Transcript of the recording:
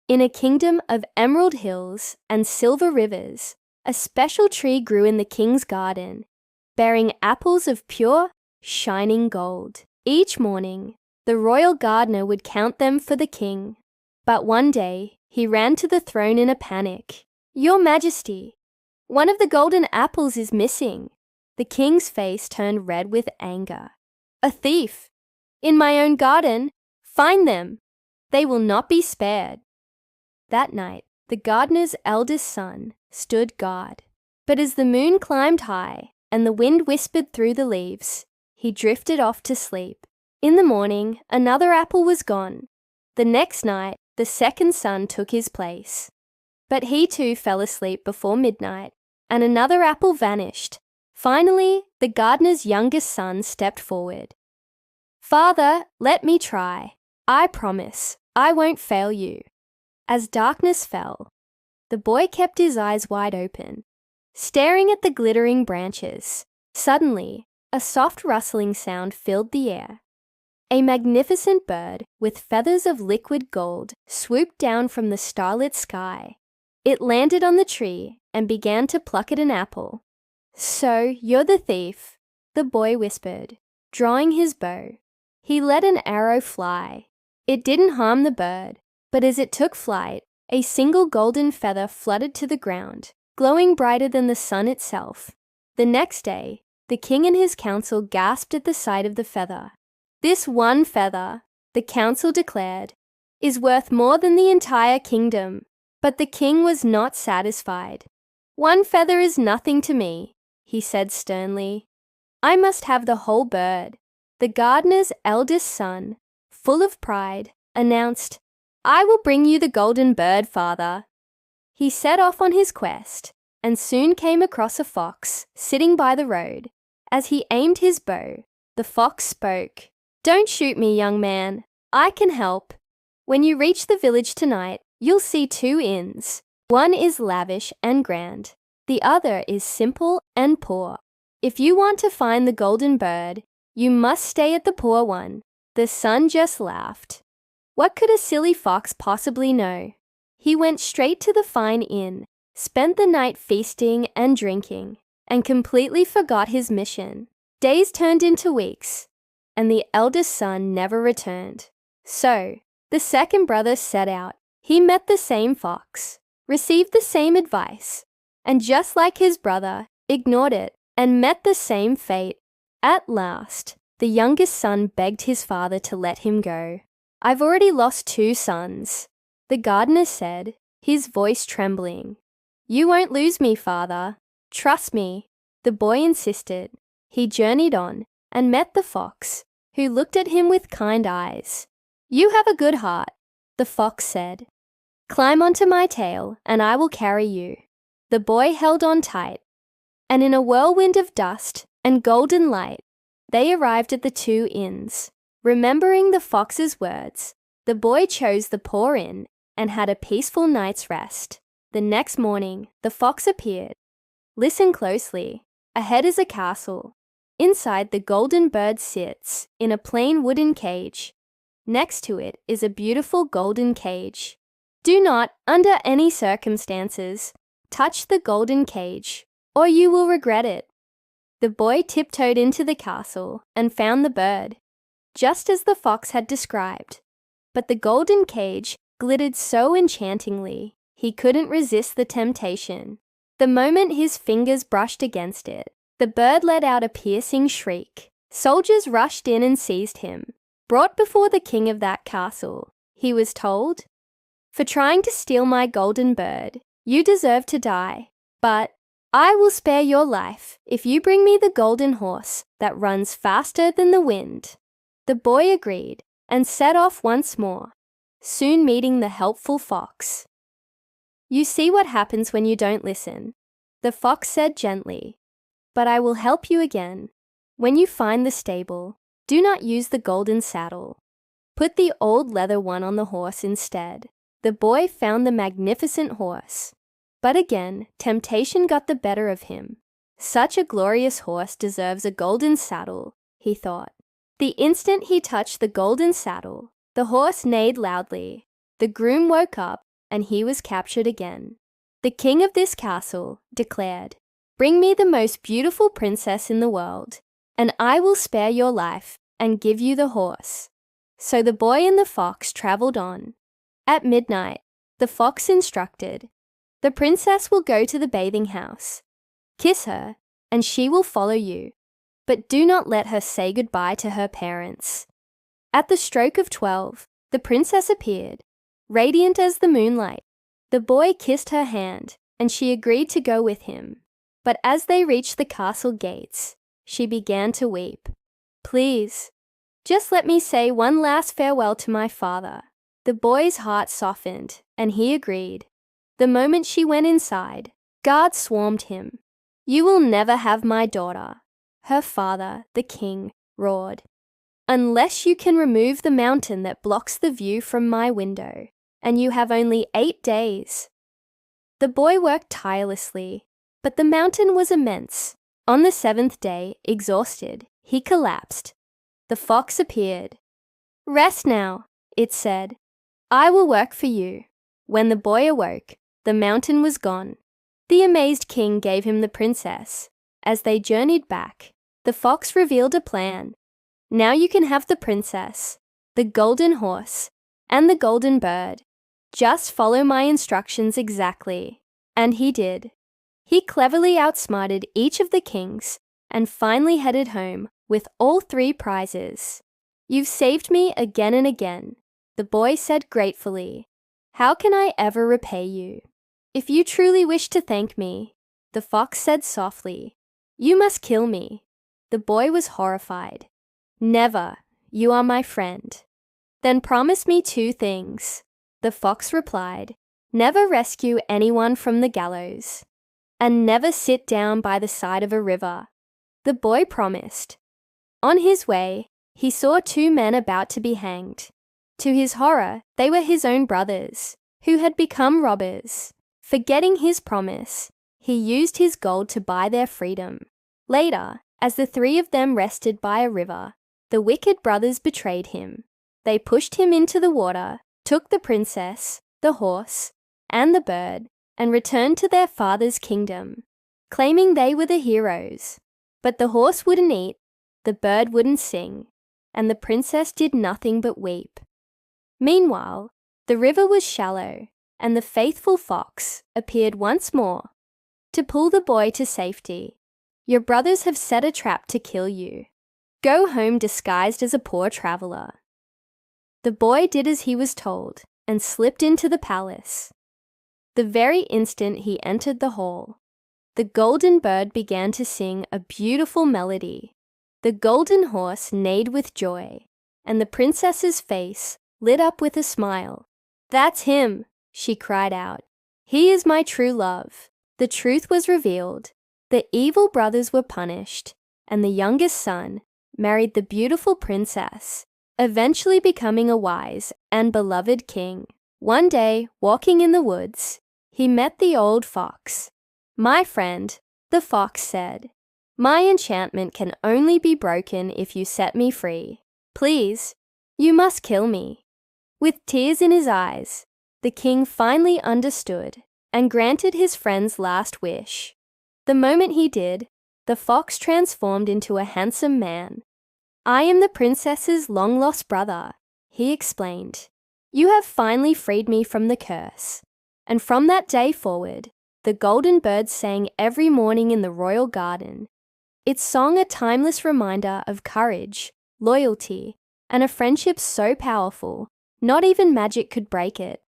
In a kingdom of emerald hills and silver rivers, a special tree grew in the king's garden, bearing apples of pure, shining gold. Each morning, the royal gardener would count them for the king. But one day, he ran to the throne in a panic. "Your Majesty, one of the golden apples is missing." The king's face turned red with anger. "A thief! In my own garden? Find them! They will not be spared." That night, the gardener's eldest son stood guard. But as the moon climbed high and the wind whispered through the leaves, he drifted off to sleep. In the morning, another apple was gone. The next night, the second son took his place. But he too fell asleep before midnight, and another apple vanished. Finally, the gardener's youngest son stepped forward. "Father, let me try. I promise, I won't fail you." As darkness fell, the boy kept his eyes wide open, staring at the glittering branches. Suddenly, a soft rustling sound filled the air. A magnificent bird with feathers of liquid gold swooped down from the starlit sky. It landed on the tree and began to pluck at an apple. "So, you're the thief," the boy whispered, drawing his bow. He let an arrow fly. It didn't harm the bird, but as it took flight, a single golden feather fluttered to the ground, glowing brighter than the sun itself. The next day, the king and his council gasped at the sight of the feather. "This one feather," the council declared, "is worth more than the entire kingdom." But the king was not satisfied. "One feather is nothing to me," he said sternly. "I must have the whole bird." The gardener's eldest son, full of pride, announced, "I will bring you the golden bird, father." He set off on his quest and soon came across a fox sitting by the road. As he aimed his bow, the fox spoke. "Don't shoot me, young man. I can help. When you reach the village tonight, you'll see two inns. One is lavish and grand. The other is simple and poor. If you want to find the golden bird, you must stay at the poor one." The son just laughed. What could a silly fox possibly know? He went straight to the fine inn, spent the night feasting and drinking, and completely forgot his mission. Days turned into weeks, and the eldest son never returned. So, the second brother set out. He met the same fox, received the same advice, and just like his brother, ignored it and met the same fate. At last, the youngest son begged his father to let him go. "I've already lost 2 sons," the gardener said, his voice trembling. "You won't lose me, father. Trust me," the boy insisted. He journeyed on and met the fox, who looked at him with kind eyes. "You have a good heart," the fox said. "Climb onto my tail and I will carry you." The boy held on tight, and in a whirlwind of dust and golden light, they arrived at the 2 inns. Remembering the fox's words, the boy chose the poor inn and had a peaceful night's rest. The next morning, the fox appeared. Listen closely. Ahead is a castle. Inside, the golden bird sits in a plain wooden cage. Next to it is a beautiful golden cage. Do not, under any circumstances, touch the golden cage, or you will regret it. The boy tiptoed into the castle and found the bird, just as the fox had described. But the golden cage glittered so enchantingly, he couldn't resist the temptation. The moment his fingers brushed against it, the bird let out a piercing shriek. Soldiers rushed in and seized him. Brought before the king of that castle, he was told, "For trying to steal my golden bird, you deserve to die. But I will spare your life if you bring me the golden horse that runs faster than the wind." The boy agreed and set off once more, soon meeting the helpful fox. "You see what happens when you don't listen," the fox said gently. "But I will help you again. When you find the stable, do not use the golden saddle. Put the old leather one on the horse instead." The boy found the magnificent horse. But again, temptation got the better of him. Such a glorious horse deserves a golden saddle, he thought. The instant he touched the golden saddle, the horse neighed loudly. The groom woke up and he was captured again. The king of this castle declared, "Bring me the most beautiful princess in the world, and I will spare your life and give you the horse." So the boy and the fox traveled on. At midnight, the fox instructed, "The princess will go to the bathing house. Kiss her, and she will follow you, but do not let her say goodbye to her parents." At the stroke of 12, the princess appeared, radiant as the moonlight. The boy kissed her hand, and she agreed to go with him. But as they reached the castle gates, she began to weep. "Please, just let me say one last farewell to my father." The boy's heart softened, and he agreed. The moment she went inside, guards swarmed him. "You will never have my daughter," her father, the king, roared, "unless you can remove the mountain that blocks the view from my window, and you have only 8 days." The boy worked tirelessly, but the mountain was immense. On the 7th day, exhausted, he collapsed. The fox appeared. "Rest now," it said. "I will work for you." When the boy awoke, the mountain was gone. The amazed king gave him the princess. As they journeyed back, the fox revealed a plan. "Now you can have the princess, the golden horse, and the golden bird. Just follow my instructions exactly." And he did. He cleverly outsmarted each of the kings and finally headed home with all 3 prizes. "You've saved me again and again," the boy said gratefully. "How can I ever repay you?" "If you truly wish to thank me," the fox said softly, "you must kill me." The boy was horrified. "Never. You are my friend." "Then promise me 2 things," the fox replied. "Never rescue anyone from the gallows, and never sit down by the side of a river." The boy promised. On his way, he saw 2 men about to be hanged. To his horror, they were his own brothers, who had become robbers. Forgetting his promise, he used his gold to buy their freedom. Later, as the 3 of them rested by a river, the wicked brothers betrayed him. They pushed him into the water, took the princess, the horse, and the bird, and returned to their father's kingdom, claiming they were the heroes. But the horse wouldn't eat, the bird wouldn't sing, and the princess did nothing but weep. Meanwhile, the river was shallow, and the faithful fox appeared once more to pull the boy to safety. "Your brothers have set a trap to kill you. Go home disguised as a poor traveler." The boy did as he was told and slipped into the palace. The very instant he entered the hall, the golden bird began to sing a beautiful melody. The golden horse neighed with joy, and the princess's face lit up with a smile. "That's him," she cried out. "He is my true love." The truth was revealed. The evil brothers were punished, and the youngest son married the beautiful princess, eventually becoming a wise and beloved king. One day, walking in the woods, he met the old fox. "My friend," the fox said, "my enchantment can only be broken if you set me free. Please, you must kill me." With tears in his eyes, the king finally understood and granted his friend's last wish. The moment he did, the fox transformed into a handsome man. "I am the princess's long-lost brother," he explained. "You have finally freed me from the curse." And from that day forward, the golden bird sang every morning in the royal garden. Its song a timeless reminder of courage, loyalty, and a friendship so powerful, not even magic could break it.